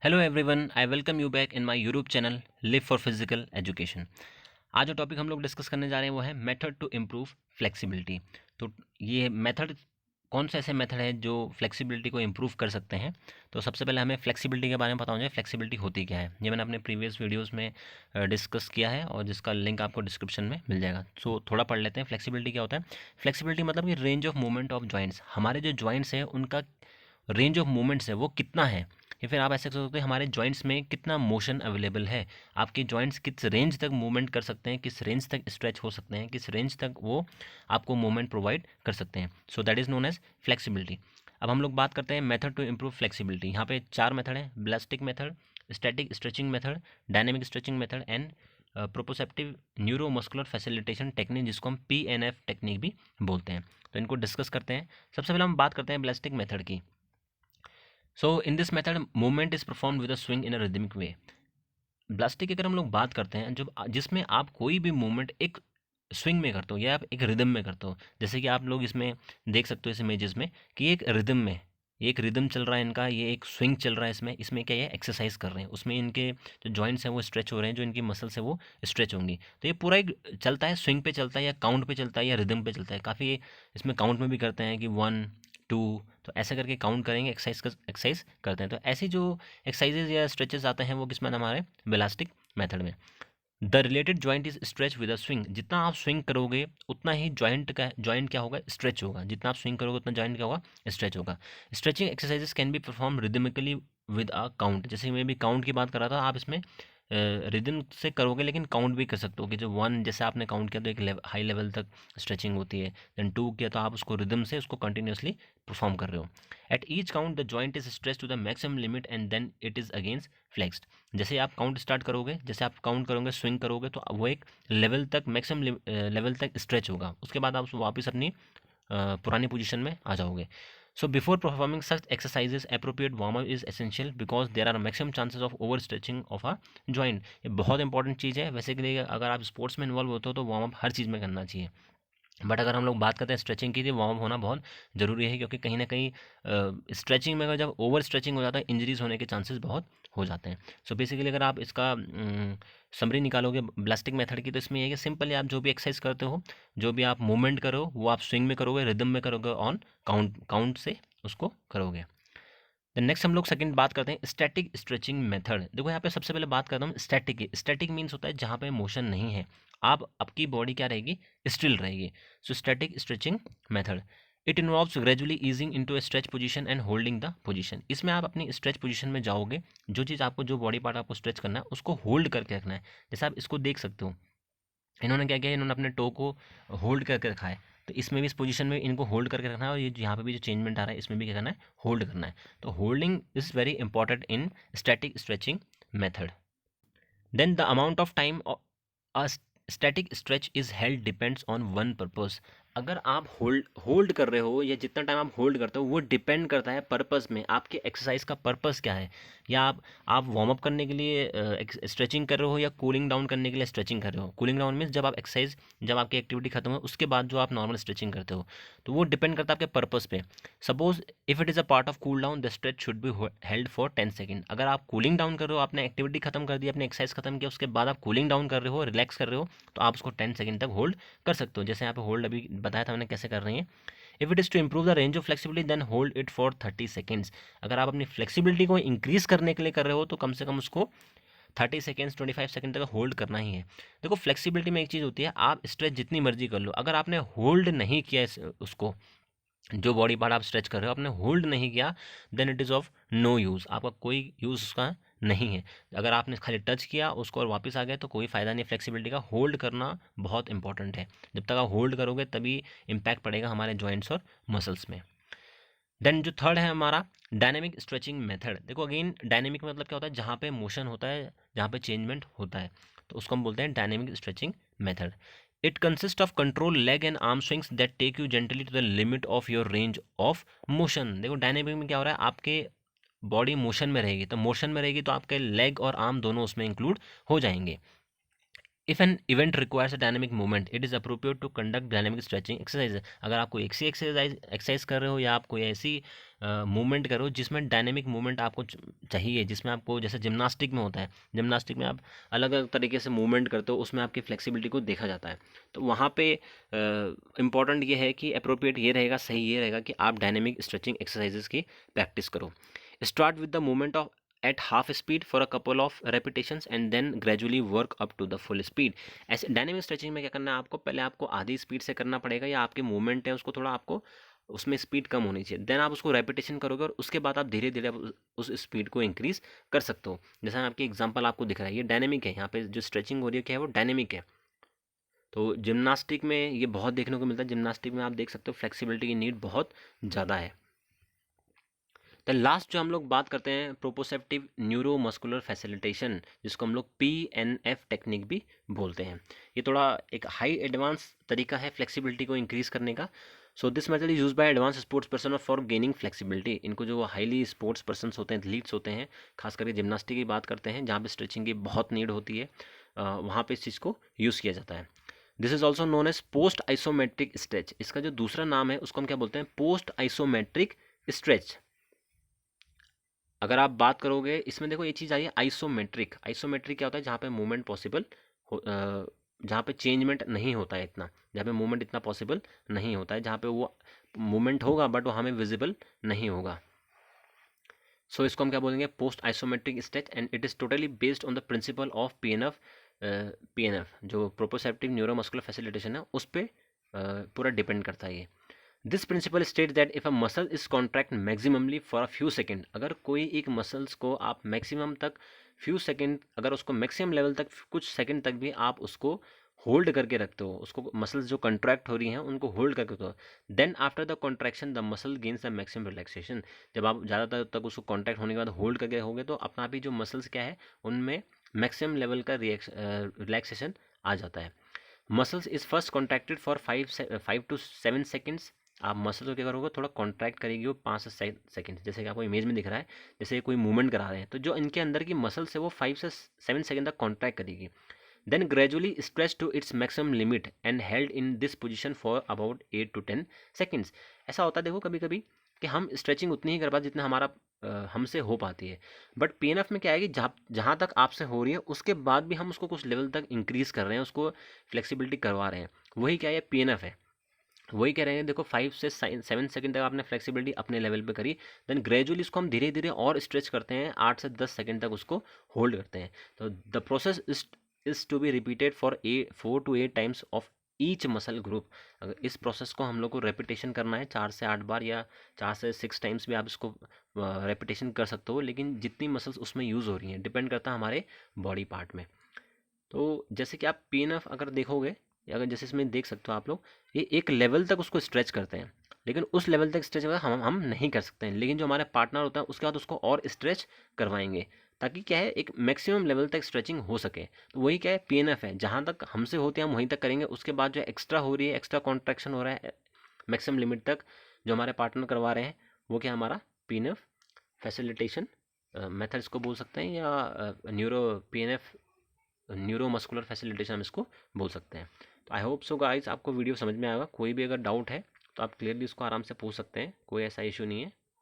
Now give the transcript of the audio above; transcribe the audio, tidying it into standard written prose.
Hello everyone, I welcome you back in my YouTube channel live for physical education. आज जो topic हम लोग discuss करने जा रहे हैं वो है मेथड टू इम्प्रूव फ्लेक्सिबिलिटी। तो ये मेथड कौन से ऐसे मेथड है जो फ्लेक्सिबिलिटी को इम्प्रूव कर सकते हैं। तो सबसे पहले हमें फ्लेक्सिबिलिटी के बारे में पता होना चाहिए, फ्लेक्सिबिलिटी होती क्या है। ये मैंने अपने प्रीवियस वीडियोस में डिस्कस किया है और जिसका लिंक आपको डिस्क्रिप्शन में मिल जाएगा। सो थोड़ा पढ़ लेते हैं फ्लेक्सिबिलिटी क्या होता है। फ्लेक्सिबिलिटी मतलब कि range of movement of joints, हमारे जो जॉइंट्स हैं उनका रेंज ऑफ मूवमेंट्स है वो कितना है, या फिर आप ऐसे कह सकते हैं हमारे जॉइंट्स में कितना मोशन अवेलेबल है। आपके जॉइंट्स किस रेंज तक मूवमेंट कर सकते हैं, किस रेंज तक स्ट्रेच हो सकते हैं, किस रेंज तक वो आपको मूवमेंट प्रोवाइड कर सकते हैं। So that is known as flexibility. अब हम लोग बात करते हैं मेथड टू इम्प्रूव फ्लेक्सिबिलिटी। यहाँ पे 4 मेथड हैं: ballistic method, static stretching method, dynamic stretching method and proprioceptive neuromuscular facilitation technique, जिसको हम PNF टेक्निक भी बोलते हैं। तो इनको डिस्कस करते हैं। सबसे पहले हम बात करते हैं ब्लास्टिक मेथड की। So in this method movement is perform with a swing in a rhythmic way. Ballistic की अगर हम लोग बात करते हैं जब जिसमें आप कोई भी मूवमेंट एक स्विंग में करते हो या आप एक रिदम में करते हो, जैसे कि आप लोग इसमें देख सकते हो इस इमेजेस में कि एक रिदम में, ये एक रिदम चल रहा है इनका, ये एक स्विंग चल रहा है। इसमें क्या, ये एक्सरसाइज कर रहे हैं, उसमें इनके जो जॉइंट्स हैं वो स्ट्रेच हो रहे हैं, जो इनकी मसल्स है वो स्ट्रेच होंगी। तो ये पूरा एक चलता है, स्विंग पे चलता है या काउंट पे चलता है या रिदम पे चलता है। काफ़ी इसमें काउंट में भी करते हैं कि 1 2, तो ऐसे करके काउंट करेंगे, एक्सरसाइज करते हैं। तो ऐसी जो एक्सरसाइजेज या स्ट्रेचेस आते हैं वो किस में, हमारे बेलास्टिक मेथड में। The related joint is stretch with a swing. जितना आप स्विंग करोगे उतना ही जॉइंट क्या होगा, स्ट्रेच होगा। जितना आप स्विंग करोगे उतना जॉइंट क्या होगा, स्ट्रेच होगा। Stretching exercises can be perform rhythmically with a count. जैसे मैं भी काउंट की बात कर रहा था, आप इसमें रिदम से करोगे लेकिन काउंट भी कर सकते हो कि जो 1 जैसे आपने काउंट किया तो एक हाई लेवल तक स्ट्रेचिंग होती है। देन 2 किया तो आप उसको रिदम से उसको कंटिन्यूसली परफॉर्म कर रहे हो। At each count the joint is stretch to the maximum limit and then it is against flexed. जैसे आप काउंट स्टार्ट करोगे, जैसे आप काउंट करोगे स्विंग करोगे तो वो एक लेवल तक, मैक्सिमम लेवल तक स्ट्रेच होगा। उसके बाद आप वापस अपनी पुरानी पोजीशन में आ जाओगे। So before performing such exercises appropriate warm up is essential because there are maximum chances of over stretching of a joint. ये बहुत इंपॉर्टेंट चीज़ है। वैसे के लिए अगर आप स्पोर्ट्स में इन्वॉल्व होते हो तो वार्म अप हर चीज़ में करना चाहिए, बट अगर हम लोग बात करते हैं स्ट्रेचिंग की, तो वार्म अप होना बहुत ज़रूरी है, क्योंकि कहीं ना कहीं स्ट्रेचिंग में अगर जब ओवर स्ट्रेचिंग हो जाता है इंजरीज होने के चांसेस बहुत हो जाते हैं। सो बेसिकली अगर आप इसका समरी निकालोगे ब्लास्टिक मेथड की, तो इसमें ये है कि सिंपली आप जो भी एक्सरसाइज करते हो, जो भी आप मूवमेंट करो वो आप स्विंग में करोगे, रिदम में करोगे, ऑन काउंट से उसको करोगे। देन नेक्स्ट हम लोग सेकंड बात करते हैं स्टैटिक स्ट्रेचिंग मेथड। देखो यहाँ पे सबसे पहले बात करता हूँ स्टैटिक की। स्टैटिक मीन्स होता है जहाँ पे मोशन नहीं है, आप आपकी बॉडी क्या रहेगी, स्टिल रहेगी। So static stretching method, it involves gradually easing into A stretch position and holding the position. इसमें आप अपनी स्ट्रेच पोजीशन में जाओगे, जो चीज़ आपको, जो बॉडी पार्ट आपको स्ट्रेच करना है उसको होल्ड करके रखना है। जैसे आप इसको देख सकते हो, इन्होंने क्या किया, इन्होंने अपने टो को होल्ड करके रखा है। तो इसमें भी, इस पोजीशन में इनको होल्ड करके रखना है, और ये यहाँ पे भी जो चेंजमेंट आ रहा है इसमें भी क्या करना है, होल्ड करना है। तो holding is very important in static stretching method. Then the amount of time a static stretch is held depends on one purpose. अगर आप होल्ड कर रहे हो या जितना टाइम आप होल्ड करते हो वो डिपेंड करता है पर्पस में, आपके एक्सरसाइज का पर्पस क्या है। या आप वार्म अप करने के लिए स्ट्रेचिंग कर रहे हो या कूलिंग डाउन करने के लिए स्ट्रेचिंग कर रहे हो। कूलिंग डाउन मीन्स जब आप एक्सरसाइज, जब आपकी एक्टिविटी खत्म हो उसके बाद जो आप नॉर्मल स्ट्रेचिंग करते हो, तो वो डिपेंड करता है आपके पर्पस पे। Suppose if it is a part of cool down the stretch should be held for 10 second. अगर आप कूलिंग डाउन कर रहे हो, आपने एक्टिविटी खत्म कर दी, अपने एक्सरसाइज खत्म किया, उसके बाद आप कूलिंग डाउन कर रहे हो, रिलैक्स कर रहे हो, तो आप उसको 10 सेकेंड तक होल्ड कर सकते हो। जैसे यहाँ पे होल्ड अभी बताया था मैंने कैसे कर रही है। If it is to improve the range of flexibility then hold it for 30 seconds. अगर आप अपनी फ्लेक्सिबिलिटी को इंक्रीज करने के लिए कर रहे हो तो कम से कम उसको 30 सेकेंड्स, 25 सेकेंड तक होल्ड करना ही है। देखो फ्लेक्सिबिलिटी में एक चीज़ होती है, आप स्ट्रेच जितनी मर्जी कर लो, अगर आपने होल्ड नहीं किया उसको, जो बॉडी पार्ट आप स्ट्रेच कर रहे हो आपने होल्ड नहीं किया, then it is of no use, आपका कोई यूज़ उसका नहीं है। अगर आपने खाली टच किया उसको और वापस आ गए तो कोई फ़ायदा नहीं। फ्लेक्सिबिलिटी का होल्ड करना बहुत इंपॉर्टेंट है। जब तक आप होल्ड करोगे तभी इम्पैक्ट पड़ेगा हमारे जॉइंट्स और मसल्स में। देन जो थर्ड है हमारा डायनेमिक स्ट्रेचिंग मेथड। देखो अगेन डायनेमिक मतलब क्या होता है, जहाँ पे मोशन होता है, जहाँ पे चेंजमेंट होता है, तो उसको हम बोलते हैं dynamic stretching method. It consist of control leg and arm swings that take you gently to the limit of your range of motion. देखो डायनेमिक में क्या हो रहा है, आपके बॉडी मोशन में रहेगी, तो मोशन में रहेगी तो आपके लेग और आर्म दोनों उसमें इंक्लूड हो जाएंगे। If an event requires a dynamic movement it is appropriate to conduct dynamic stretching exercise. अगर आप कोई ऐसी एक्सरसाइज कर रहे हो या आप कोई ऐसी मूवमेंट करो जिसमें डायनेमिक मूवमेंट आपको चाहिए, जिसमें आपको, जैसे जिम्नास्टिक में होता है, जिम्नास्टिक में आप अलग अलग तरीके से मूवमेंट करते हो, उसमें आपकी फ्लेक्सिबिलिटी को देखा जाता है। तो वहाँ पे इम्पॉर्टेंट ये है कि अप्रोप्रिएट ये रहेगा, सही ये रहेगा कि आप डायनेमिक स्ट्रेचिंग एक्सरसाइजेस की प्रैक्टिस करो। Start with the movement of at half speed for a couple of repetitions and then gradually work up to the full speed। ऐसे डायनेमिक स्ट्रेचिंग में क्या करना है आपको, पहले आपको आधी स्पीड से करना पड़ेगा, या आपके मूवमेंट है उसको थोड़ा आपको उसमें स्पीड कम होनी चाहिए, देन आप उसको रेपिटेशन करोगे और उसके बाद आप धीरे धीरे उस स्पीड को इंक्रीज कर सकते हो। जैसा आपकी एग्जांपल आपको दिख रहा है, ये डायनेमिक है, यहाँ पे जो स्ट्रेचिंग हो रही है क्या है, वो डायनेमिक है। तो जिम्नास्टिक में ये बहुत देखने को मिलता है, जिम्नास्टिक में आप देख सकते हो फ्लेक्सिबिलिटी की नीड बहुत ज़्यादा है। द लास्ट जो हम लोग बात करते हैं, प्रोपोसेप्टिव न्यूरोमस्कुलर फैसिलिटेशन, जिसको हम लोग PNF टेक्निक भी बोलते हैं। ये थोड़ा एक हाई एडवांस तरीका है फ्लेक्सिबिलिटी को इंक्रीज करने का। So this method is use by advance sports person for gaining flexibility. इनको जो हाईली स्पोर्ट्स पर्सन होते हैं, एथलीट्स होते हैं, खास करके जिम्नास्टिक की बात करते हैं जहाँ पे स्ट्रेचिंग की बहुत नीड होती है, वहाँ पे इस चीज़ को यूज़ किया जाता है। This is also known as post isometric stretch. इसका जो दूसरा नाम है उसको हम क्या बोलते हैं, पोस्ट आइसोमेट्रिक स्ट्रेच। अगर आप बात करोगे इसमें, देखो ये चीज़ आई है आइसोमेट्रिक। आइसोमेट्रिक क्या होता है, जहाँ पे मूवमेंट पॉसिबल हो, जहाँ पे चेंजमेंट नहीं होता है इतना, जहाँ पे मूवमेंट इतना पॉसिबल नहीं होता है, जहाँ पे वो मूवमेंट होगा बट वो हमें विजिबल नहीं होगा। सो इसको हम क्या बोलेंगे, post isometric stretch, and it is totally based on the principle of PNF जो प्रोपोसेप्टिव न्यूरोमस्कुलर फैसिलिटेशन है, उस पर पूरा डिपेंड करता है ये। This principle state that if a muscle is contract maximally for a few second, अगर कोई एक मसल्स को आप मैक्सिमम तक फ्यू सेकेंड, अगर उसको मैक्सिमम लेवल तक कुछ सेकेंड तक भी आप उसको होल्ड करके रखते हो, उसको मसल्स जो कॉन्ट्रैक्ट हो रही हैं उनको होल्ड करके रखते हो, then after the contraction the muscle gains the maximum relaxation. जब आप ज़्यादातर तक उसको कॉन्ट्रैक्ट होने के बाद होल्ड करके रहोगे तो अपना भी जो मसल्स क्या है उनमें मैक्सिमम लेवल का रिलैक्सेशन आ जाता है। Muscles is first contracted for 5 to 7 seconds. आप मसल को क्या करोगे, थोड़ा कॉन्ट्रैक्ट करेगी वो 5 से 7 सेकेंड, जैसे कि आपको इमेज में दिख रहा है, जैसे कोई मूवमेंट करा रहे हैं, तो जो इनके अंदर की मसल्स है वो 5 से 7 सेकेंड तक कॉन्ट्रैक्ट करेगी, then gradually stretch to its maximum limit and held in this position for about 8 to 10 seconds. ऐसा होता है देखो कभी कभी कि हम स्ट्रेचिंग उतनी ही कर पाते जितना हमारा हमसे हो पाती है, बट PNF में क्या है कि जहाँ तक आपसे हो रही है उसके बाद भी हम उसको कुछ लेवल तक इंक्रीज कर रहे हैं, उसको फ्लेक्सिबिलिटी करवा रहे हैं, वही क्या है PNF है। वही कह रहे हैं, देखो 5 से 7 सेकंड तक आपने फ्लेक्सिबिलिटी अपने लेवल पे करी, देन ग्रेजुअली इसको हम धीरे धीरे और स्ट्रेच करते हैं, 8 से 10 सेकंड तक उसको होल्ड करते हैं। तो the process is to be repeated for 4 to 8 times of each muscle group. अगर इस प्रोसेस को हम लोग को रेपिटेशन करना है 4 से 8 बार, या 4 से 6 टाइम्स भी आप इसको रेपिटेशन कर सकते हो, लेकिन जितनी मसल्स उसमें यूज़ हो रही हैं डिपेंड करता है हमारे बॉडी पार्ट में। तो जैसे कि आप PNF अगर देखोगे, अगर जैसे इसमें देख सकते हो आप लोग, ये एक लेवल तक उसको स्ट्रेच करते हैं, लेकिन उस लेवल तक स्ट्रेच हम नहीं कर सकते हैं, लेकिन जो हमारे पार्टनर होता है उसके बाद उसको और स्ट्रेच करवाएंगे, ताकि क्या है एक मैक्सिमम लेवल तक स्ट्रेचिंग हो सके। तो वही क्या है PNF है, जहाँ तक हमसे होते हैं हम वहीं तक करेंगे, उसके बाद जो एक्स्ट्रा हो रही है, एक्स्ट्रा कॉन्ट्रैक्शन हो रहा है मैक्सिमम लिमिट तक, जो हमारे पार्टनर करवा रहे हैं, वो क्या हमारा PNF फैसिलिटेशन मेथड इसको बोल सकते हैं, या PNF न्यूरोमस्कुलर फैसिलिटेशन हम इसको बोल सकते हैं। तो आई होप सो गाइस आपको वीडियो समझ में आएगा। कोई भी अगर डाउट है तो आप क्लियरली उसको आराम से पूछ सकते हैं, कोई ऐसा इशू नहीं है।